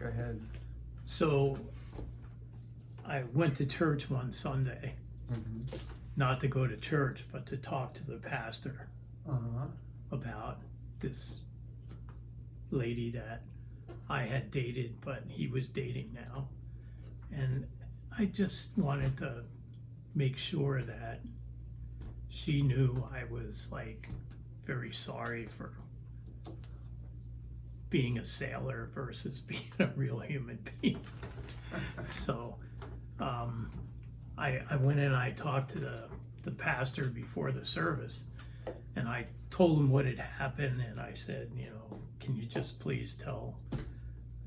Go ahead. So I went to church one Sunday, Mm-hmm. not to go to church, but to talk to the pastor Uh-huh. about this lady that I had dated, but he was dating now. And I just wanted to make sure that she knew I was like very sorry for being a sailor versus being a real human being. So I went in and I talked to the pastor before the service, and I told him what had happened, and I said, can you just please tell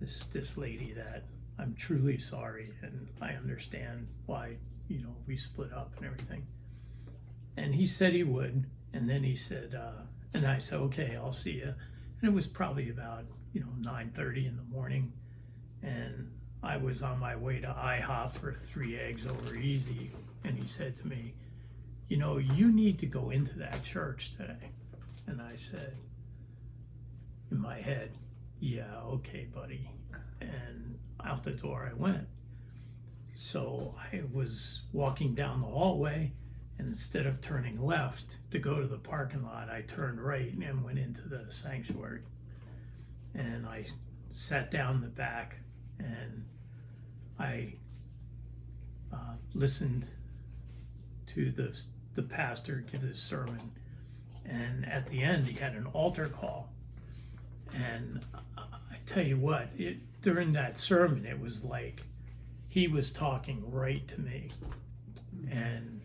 this lady that I'm truly sorry and I understand why, we split up and everything. And he said he would, and then he said, and I said, okay, I'll see you. And it was probably about, 9:30 in the morning, and I was on my way to IHOP for 3 eggs over easy, and he said to me, you need to go into that church today. And I said, in my head, yeah, okay, buddy. And out the door I went. So I was walking down the hallway, and instead of turning left to go to the parking lot, I turned right and went into the sanctuary. And I sat down in the back, and I listened to the pastor give this sermon. And at the end, he had an altar call. And I tell you what, during that sermon, it was like he was talking right to me. And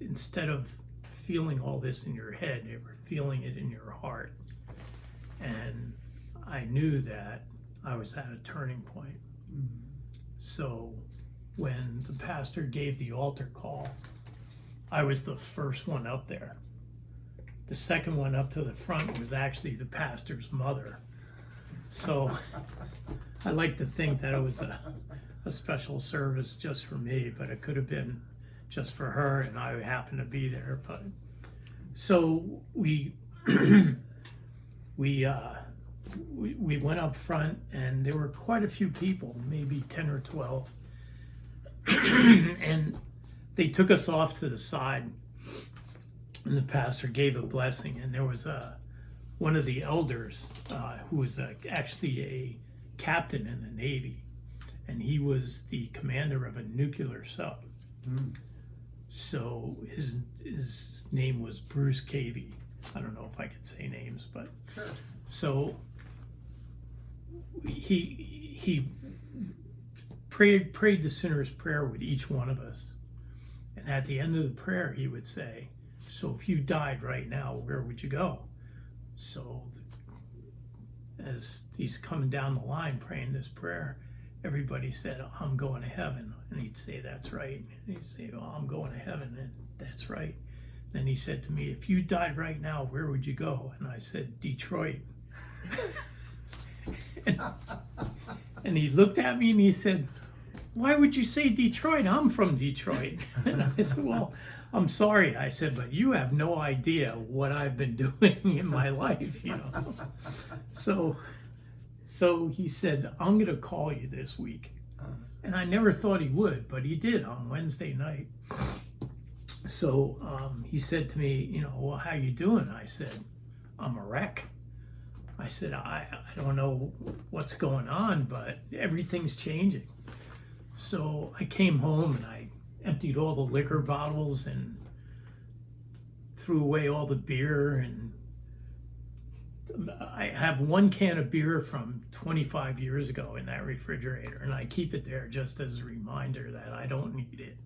instead of feeling all this in your head, you were feeling it in your heart. And I knew that I was at a turning point. Mm-hmm. So when the pastor gave the altar call, I was the first one up there. The second one up to the front was actually the pastor's mother. So I like to think that it was a special service just for me, but it could have been just for her, and I happened to be there. But so we went up front, and there were quite a few people, maybe 10 or 12, and they took us off to the side, and the pastor gave a blessing, and there was one of the elders who was actually a captain in the Navy, and he was the commander of a nuclear sub. Mm. So his name was Bruce Cavey. I don't know if I could say names, but Sure. so he prayed the sinner's prayer with each one of us, and at the end of the prayer he would say, "So if you died right now, where would you go?" So as he's coming down the line praying this prayer, everybody said, "I'm going to heaven." And he'd say, "That's right." And he'd say, "Oh, I'm going to heaven." And that's right. Then he said to me, "If you died right now, where would you go?" And I said, "Detroit." and he looked at me and he said, "Why would you say Detroit? I'm from Detroit." And I said, "Well, I'm sorry." I said, "But you have no idea what I've been doing in my life, So he said, "I'm going to call you this week." And I never thought he would, but he did on Wednesday night. So he said to me, "Well, how you doing?" I said, "I'm a wreck." I said, I don't know what's going on, but everything's changing. So I came home and I emptied all the liquor bottles and threw away all the beer, and I have one can of beer from 25 years ago in that refrigerator, and I keep it there just as a reminder that I don't need it.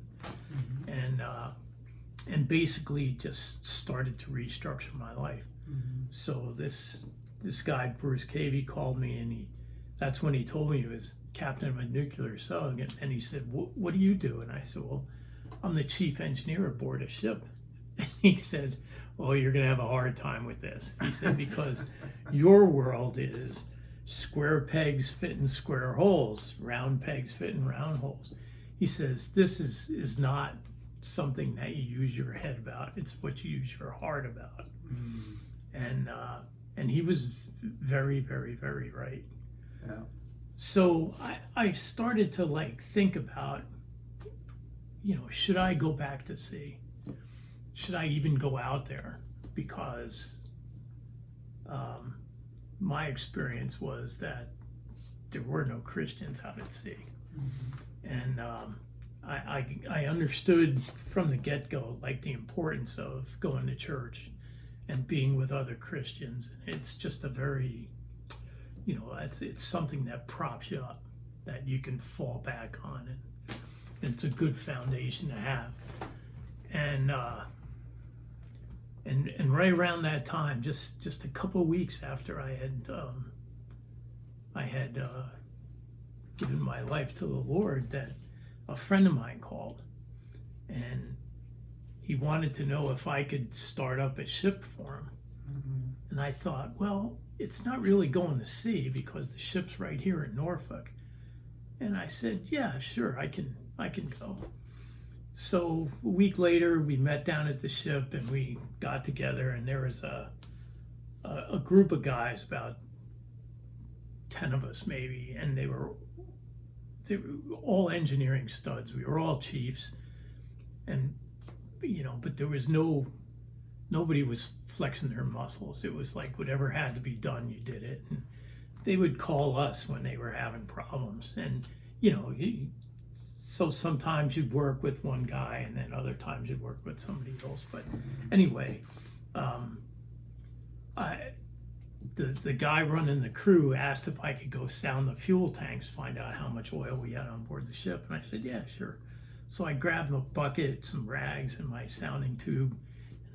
Mm-hmm. And basically just started to restructure my life. Mm-hmm. So this guy Bruce Cavey called me, and that's when he told me he was captain of a nuclear sub, and he said, "What do you do?" And I said, "Well, I'm the chief engineer aboard a ship." And he said, "Oh, you're going to have a hard time with this." He said, "Because your world is square pegs fit in square holes, round pegs fit in round holes." He says, "This is not something that you use your head about. It's what you use your heart about." Mm. And And he was very, very, very right. Yeah. So I started to like think about, should I go back to sea? Should I even go out there? Because my experience was that there were no Christians out at sea. And I understood from the get-go, like, the importance of going to church and being with other Christians. It's just a very, it's something that props you up, that you can fall back on, and it's a good foundation to have. And right around that time, just a couple of weeks after I had given my life to the Lord, that a friend of mine called, and he wanted to know if I could start up a ship for him. And I thought, well, it's not really going to sea because the ship's right here in Norfolk. And I said, yeah, sure, I can go. So a week later, we met down at the ship and we got together, and there was a group of guys, about 10 of us maybe, and they were all engineering studs. We were all chiefs, and but there was nobody was flexing their muscles. It was like whatever had to be done, you did it. And they would call us when they were having problems, and so sometimes you'd work with one guy, and then other times you'd work with somebody else. But anyway, the guy running the crew asked if I could go sound the fuel tanks, find out how much oil we had on board the ship. And I said, yeah, sure. So I grabbed a bucket, some rags, and my sounding tube,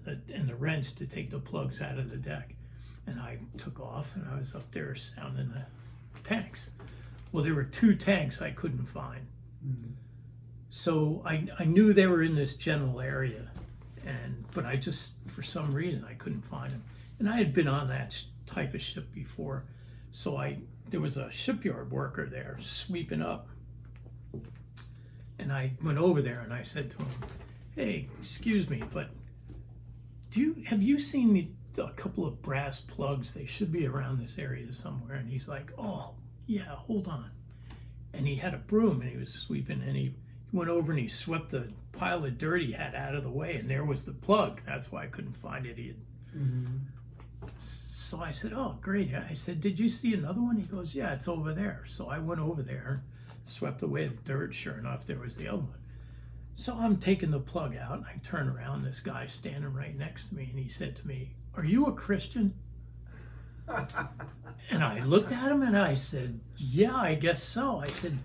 and the wrench to take the plugs out of the deck. And I took off, and I was up there sounding the tanks. Well, there were 2 tanks I couldn't find. So I knew they were in this general area, but I just, for some reason, I couldn't find them. And I had been on that type of ship before, so there was a shipyard worker there sweeping up, and I went over there and I said to him, hey, excuse me, but have you seen a couple of brass plugs? They should be around this area somewhere. And he's like, oh yeah, hold on. And he had a broom and he was sweeping, and he went over and he swept the pile of dirt he had out of the way, and there was the plug. That's why I couldn't find it. So I said, oh, great. I said, did you see another one? He goes, yeah, it's over there. So I went over there, swept away the dirt. Sure enough, there was the other one. So I'm taking the plug out, and I turn around, this guy's standing right next to me, and he said to me, are you a Christian? And I looked at him and I said, yeah, I guess so. I said,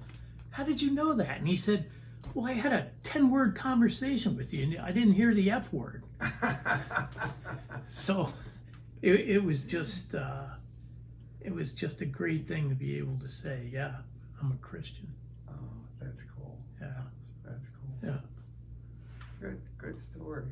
how did you know that? And he said, well, I had a 10-word conversation with you, and I didn't hear the F word. So it was just a great thing to be able to say, yeah, I'm a Christian. Oh, that's cool. Yeah. That's cool. Yeah. Good story.